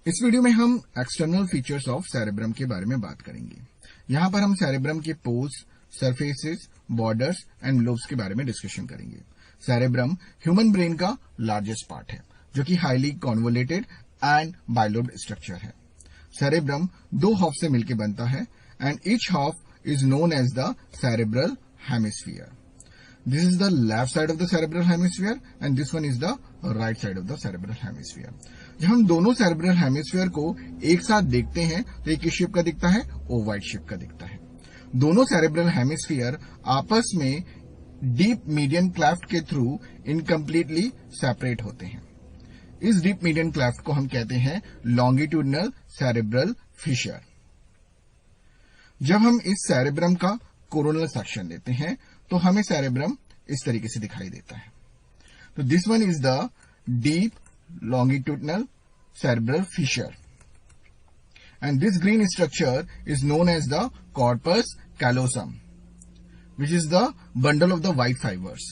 इस वीडियो में हम एक्सटर्नल फीचर्स ऑफ सेरेब्रम के बारे में बात करेंगे। यहाँ पर हम सेरेब्रम के poles, surfaces, borders and lobes के बारे में डिस्कशन करेंगे। सेरेब्रम ह्यूमन ब्रेन का लार्जेस्ट पार्ट है, जो कि highly convoluted and bilobed structure है। सेरेब्रम दो हाफ से मिलकर बनता है and each half is known as the cerebral hemisphere. This is the left side of the cerebral hemisphere and this one is the right side of the cerebral hemisphere. जब हम दोनों cerebral hemisphere को एक साथ देखते हैं तो एक किस शेप का दिखता है? ओवॉइड शेप का दिखता है। दोनों cerebral hemisphere आपस में डीप मीडियन क्लेफ्ट के थ्रू इनकम्प्लीटली सेपरेट होते हैं। इस डीप मीडियन क्लेफ्ट को हम कहते हैं लॉन्गिट्यूडनल सेरेब्रल फिशर। जब हम इस सेरेब्रम का कोरोनल सेक्शन लेते हैं तो हमें सेरेब्रम इस तरीके से दिखाई देता है। तो this one is the deep longitudinal cerebral fissure and this green structure is known as the corpus callosum which is the bundle of the white fibers.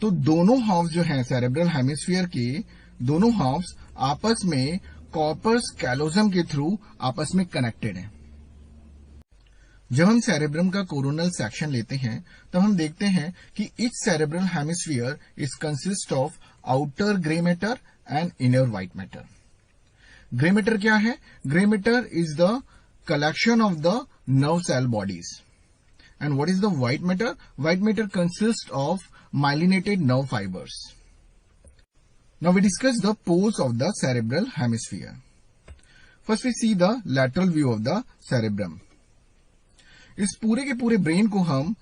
तो दोनों हाफ्स जो हैं सेरेब्रल हेमिस्फीयर के, दोनों हाफ्स आपस में कॉर्पस कैलोसम के through आपस में कनेक्टेड हैं। जब हम सेरेब्रम का कोरोनल सेक्शन लेते हैं तब हम देखते हैं कि each cerebral hemisphere is consist of outer grey matter and inner white matter. Grey matter क्या है? Grey matter is the collection of the nerve cell bodies and what is the white matter? White matter consist of myelinated nerve fibers. Now we discuss the poles of the cerebral hemisphere. First we see the lateral view of the cerebrum. इस पूरे के पूरे brain को हम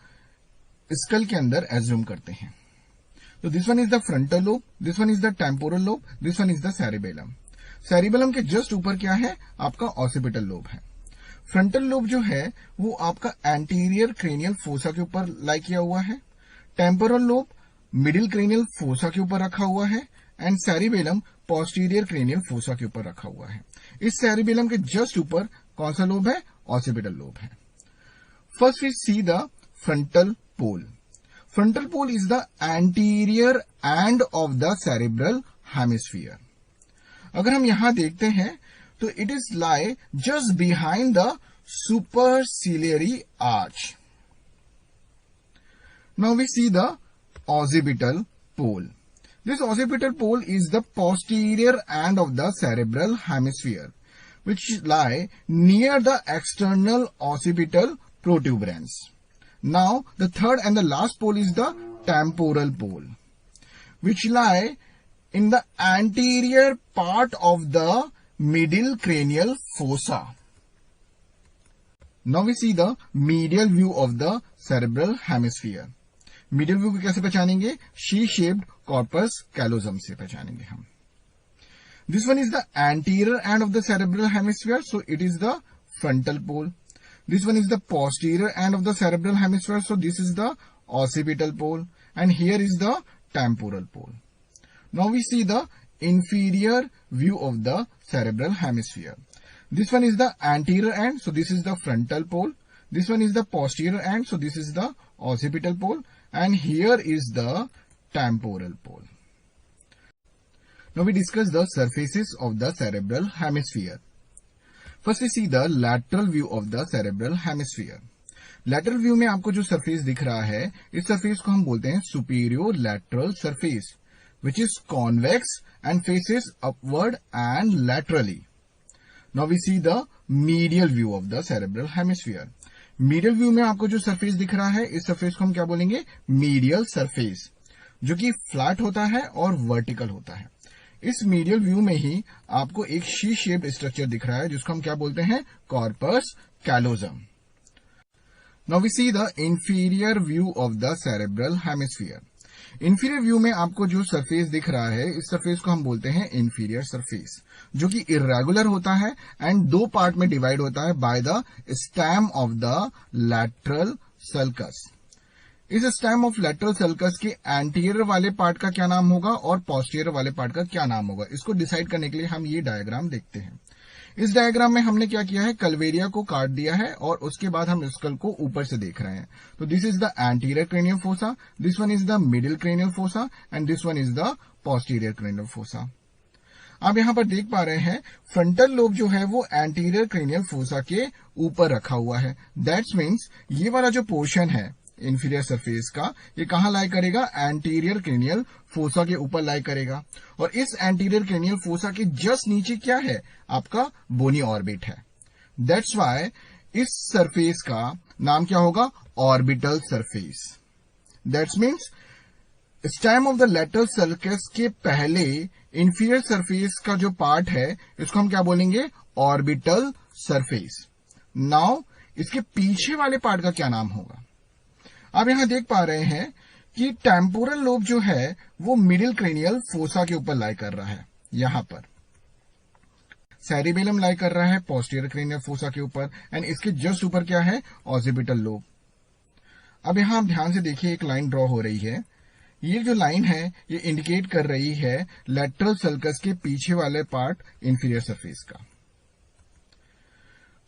school के अंदर assume करते हैं। तो this one is the frontal lobe, this one is the temporal lobe, this one is the cerebellum. Cerebellum के जस्ट ऊपर क्या है? आपका ऑसिपिटल लोब है। फ्रंटल लोब जो है वो आपका एंटीरियर क्रेनियल फोसा के ऊपर लाई किया हुआ है। Temporal lobe middle cranial fossa के ऊपर रखा हुआ है and cerebellum posterior cranial fossa के ऊपर रखा हुआ है। इस सेरिबेलम के जस्ट ऊपर कौन सा लोब है? ऑसिपिटल लोब है। First we see the frontal pole. Frontal pole is the anterior end of the cerebral hemisphere. अगर हम यहां देखते हैं तो it is lie just behind the superciliary arch. Now we see the occipital pole. This occipital pole is the posterior end of the cerebral hemisphere, which lie near the external occipital protuberance. Now the third and the last pole is the temporal pole, which lie in the anterior part of the middle cranial fossa. Now we see the medial view of the cerebral hemisphere. Medial view को कैसे पहचानेंगे? C-shaped corpus callosum से पहचानेंगे हम। This one is the anterior end of the cerebral hemisphere, so it is the frontal pole. This one is the posterior end of the cerebral hemisphere, so this is the occipital pole, and here is the temporal pole. Now we see the inferior view of the cerebral hemisphere. This one is the anterior end, so this is the frontal pole. This one is the posterior end, so this is the occipital pole, and here is the temporal pole. Now we discuss the surfaces of the cerebral hemisphere. First we see the lateral view of the cerebral hemisphere. Lateral view में आपको जो surface दिख रहा है, इस surface को हम बोलते हैं superior lateral surface, which is convex and faces upward and laterally. Now we see the medial view of the cerebral hemisphere. Medial view में आपको जो सरफेस दिख रहा है, इस सरफेस को हम क्या बोलेंगे? medial surface, जो कि फ्लैट होता है और वर्टिकल होता है। इस मीडियल व्यू में ही आपको एक शी शेप्ड स्ट्रक्चर दिख रहा है जिसको हम क्या बोलते हैं? Corpus callosum. Now we see the inferior view of the cerebral hemisphere. Inferior view में आपको जो सरफेस दिख रहा है, इस सरफेस को हम बोलते हैं इंफीरियर सरफेस, जो कि इरेगुलर होता है एंड दो पार्ट में डिवाइड होता है by the stem of the lateral sulcus. इस स्टेम ऑफ लैटरल सल्कस के एंटीरियर वाले पार्ट का क्या नाम होगा और पोस्टीरियर वाले पार्ट का क्या नाम होगा, इसको डिसाइड करने के लिए हम ये डायग्राम देखते हैं। इस डायग्राम में हमने क्या किया है? कल्वेरिया को काट दिया है और उसके बाद हम स्कल को ऊपर से देख रहे हैं। तो this is the anterior cranial fossa, this one is the middle cranial fossa and this one is the posterior cranial fossa. आप यहाँ पर देख पा रहे हैं फ्रंटल लोब जो है वो एंटीरियर क्रेनियल फोसा के ऊपर रखा हुआ है। दैट्स मीन्स ये वाला जो पोर्शन है इंफीरियर सरफेस का, ये कहाँ लाई करेगा? एंटीरियर क्रेनियल फोसा के ऊपर लाई करेगा। और इस एंटीरियर क्रेनियल फोसा के जस्ट नीचे क्या है? आपका बोनी ऑर्बिट है। दैट्स वाई इस सरफेस का नाम क्या होगा? Orbital surface. That's means stem of the lateral sulcus के पहले इंफीरियर सरफेस का जो पार्ट है इसको हम क्या बोलेंगे? Orbital surface. नाउ इसके पीछे वाले पार्ट का क्या नाम होगा? आप यहां देख पा रहे हैं कि टेम्पोरल लोब जो है वो मिडिल क्रेनियल फोसा के ऊपर लाई कर रहा है। यहां पर सेरिबेलम लाई कर रहा है पोस्टीरियर क्रेनियल फोसा के ऊपर, एंड इसके जस्ट ऊपर क्या है? Occipital lobe. अब यहां आप ध्यान से देखिए, एक लाइन ड्रॉ हो रही है। ये जो लाइन है ये इंडिकेट कर रही है लैटरल सल्कस के पीछे वाले पार्ट इंफीरियर सरफेस का।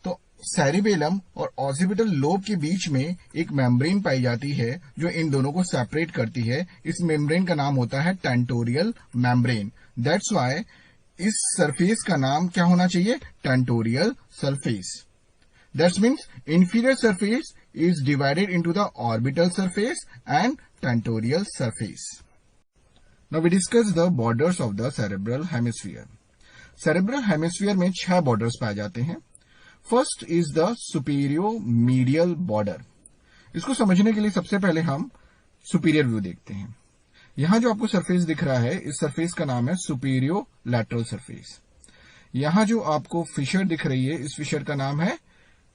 तो सेरिबेलम और ऑक्सीपिटल लोब के बीच में एक मेम्ब्रेन पाई जाती है जो इन दोनों को सेपरेट करती है। इस मेम्ब्रेन का नाम होता है टेंटोरियल मेम्ब्रेन। दैट्स वाई इस सरफेस का नाम क्या होना चाहिए? Tentorial surface. That means inferior surface is divided into the orbital surface and tentorial surface. Now we discuss the borders of the cerebral hemisphere. Cerebral hemisphere में 6 borders पाए जाते हैं। First is the superior-medial border. इसको समझने के लिए सबसे पहले हम सुपीरियर व्यू देखते हैं। यहां जो आपको सरफेस दिख रहा है, इस सरफेस का नाम है सुपीरियो लैटरल सरफेस। यहां जो आपको फिशर दिख रही है, इस फिशर का नाम है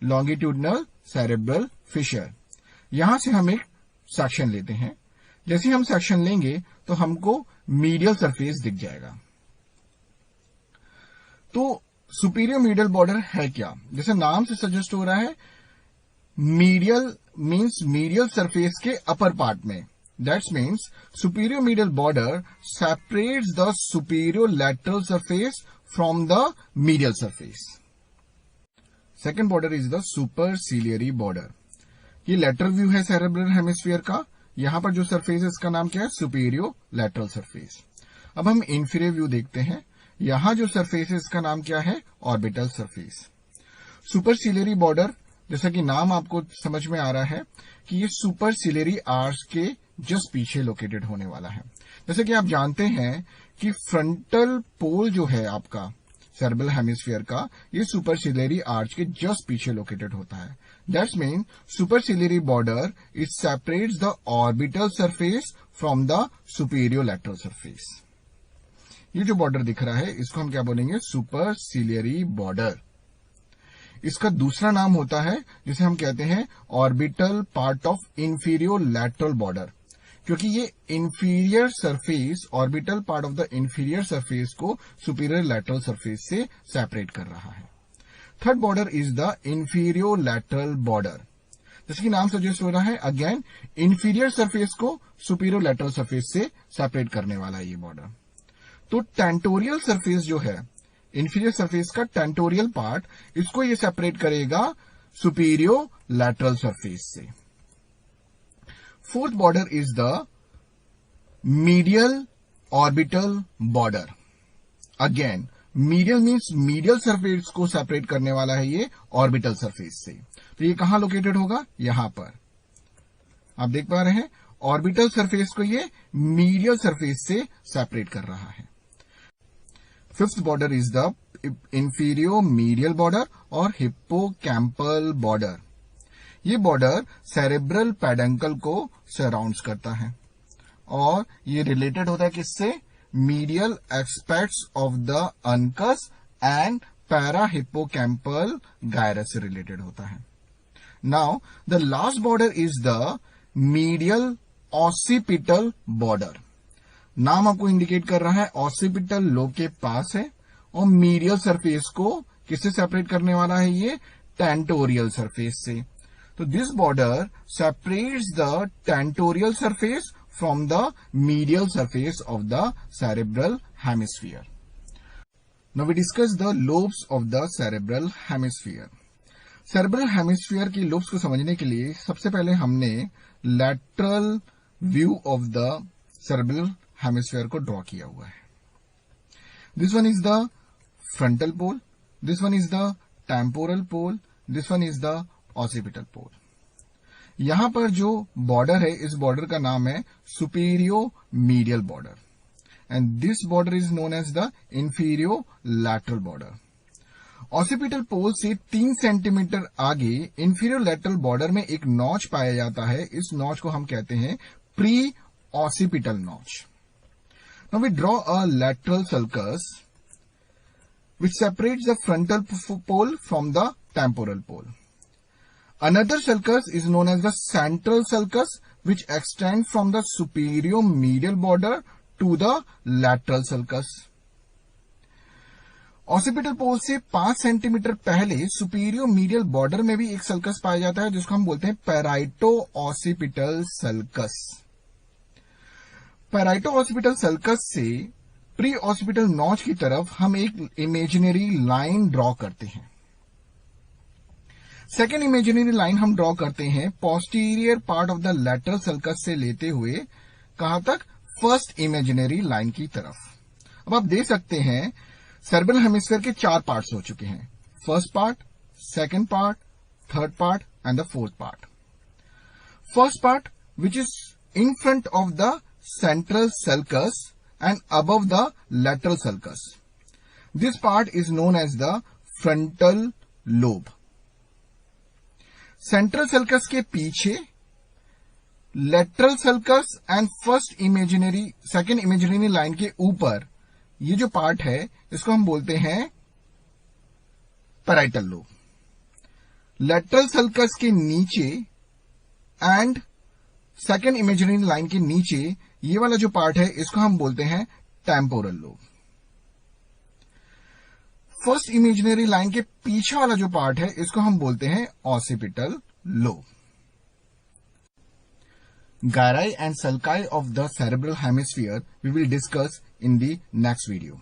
लॉन्गिट्यूडनल सेरेब्रल फिशर। यहां से हम एक सेक्शन लेते हैं। जैसे हम सेक्शन लेंगे तो हमको मीडियल सरफेस दिख जाएगा। तो सुपीरियर मीडियल बॉर्डर है क्या? जैसे नाम से सजेस्ट हो रहा है, मीडियल मीन्स मीडियल सरफेस के अपर पार्ट में। That's means superior medial border separates the superior lateral surface from the medial surface. Second border is the superciliary border. ये लेटरल व्यू है सेरेब्रल हेमिस्फीयर का। यहां पर जो सरफेस है इसका नाम क्या है? Superior lateral surface. अब हम इंफीरियर व्यू देखते हैं। यहां जो सरफेस है इसका नाम क्या है? Orbital surface. सुपरसिलियरी बॉर्डर, जैसा कि नाम आपको समझ में आ रहा है कि ये सुपरसिलियरी आर्च के जस्ट पीछे लोकेटेड होने वाला है। जैसे कि आप जानते हैं कि फ्रंटल पोल जो है आपका सेरेब्रल हेमिस्फीयर का, ये सुपरसिलियरी आर्च के जस्ट पीछे लोकेटेड होता है। That's mean superciliary border it separates the orbital surface from the superior lateral surface. ये जो बॉर्डर दिख रहा है इसको हम क्या बोलेंगे? सुपरसिलियरी बॉर्डर। इसका दूसरा नाम होता है जिसे हम कहते हैं orbital part of inferior lateral border, क्योंकि ये inferior surface, orbital part of the inferior surface को सुपीरियर लैटरल सरफेस से सेपरेट कर रहा है। Third border is the inferior lateral border. जैसे कि नाम सजेस्ट हो रहा है, अगेन इंफीरियर सरफेस को सुपीरियर लैटरल सरफेस से सेपरेट करने वाला है ये बॉर्डर। तो टेंटोरियल सरफेस जो है इंफीरियर सरफेस का टेंटोरियल पार्ट, इसको ये सेपरेट करेगा सुपीरियर लैटरल सरफेस से। Fourth border is the medial orbital border. Again medial means medial surface को सेपरेट करने वाला है ये ऑर्बिटल सरफेस से। तो ये कहां लोकेटेड होगा? यहां पर आप देख पा रहे हैं, ऑर्बिटल सरफेस को ये मीडियल सरफेस से सेपरेट कर रहा है। Fifth border is the inferior medial border और हिप्पोकैम्पल बॉर्डर। ये बॉर्डर सेरेब्रल पेडंकल को सराउंड्स करता है और ये रिलेटेड होता है किससे? Medial aspects of the uncus and parahippocampal gyrus से रिलेटेड होता है। Now the last border is the medial occipital border. नाम आपको इंडिकेट कर रहा है, ऑक्सीपिटल लोब के पास है और मीडियल सरफेस को किससे सेपरेट करने वाला है? ये टेंटोरियल सरफेस से। तो this border separates the tentorial surface from the medial surface of the cerebral hemisphere. Now we discuss the lobes of the cerebral hemisphere. Cerebral hemisphere की लोब्स को समझने के लिए सबसे पहले हमने lateral view of the cerebral hemisphere को draw किया हुआ है। This one is the frontal pole, this one is the temporal pole, this one is the occipital pole. यहां पर जो बॉर्डर है, इस बॉर्डर का नाम है superomedial border, and this border is known as the inferolateral border. Occipital pole से 3 centimetre आगे इंफीरियर लैटरल बॉर्डर में एक नॉच पाया जाता है. इस नॉच को हम कहते हैं pre occipital notch. Now we draw a lateral sulcus which separates the frontal pole from the temporal pole. Another sulcus is known as the central sulcus, which extends from the superior medial border to the lateral sulcus. Occipital pole से 5 centimetre पहले superior medial border में भी एक sulcus पाया जाता है, जिसको हम बोलते हैं पैराइटो ऑसिपिटल सल्कस. पैराइटो ऑसिपिटल सल्कस से प्री ऑसिपिटल नॉच की तरफ हम एक इमेजिनरी लाइन ड्रॉ करते हैं. सेकेंड इमेजिनरी लाइन हम ड्रॉ करते हैं posterior part of the lateral sulcus से लेते हुए कहां तक, फर्स्ट इमेजिनरी लाइन की तरफ. अब आप देख सकते हैं सेरेब्रल हेमिस्फीयर के 4 पार्ट्स हो चुके हैं. First part, second part, third part and the fourth part. First part which is in front of the central sulcus and above the lateral sulcus. This part is known as the frontal lobe. Central sulcus के पीछे lateral sulcus and second imaginary line के ऊपर ये जो part है, इसको हम बोलते हैं पैराइटल लोब. लेटरल सल्कस के नीचे एंड सेकेंड इमेजिनरी लाइन के नीचे ये वाला जो पार्ट है, इसको हम बोलते हैं temporal lobe. First imaginary line के पीछे वाला जो पार्ट है, इसको हम बोलते हैं occipital lobe. Gyri and sulci of the cerebral hemisphere we will discuss in the next video.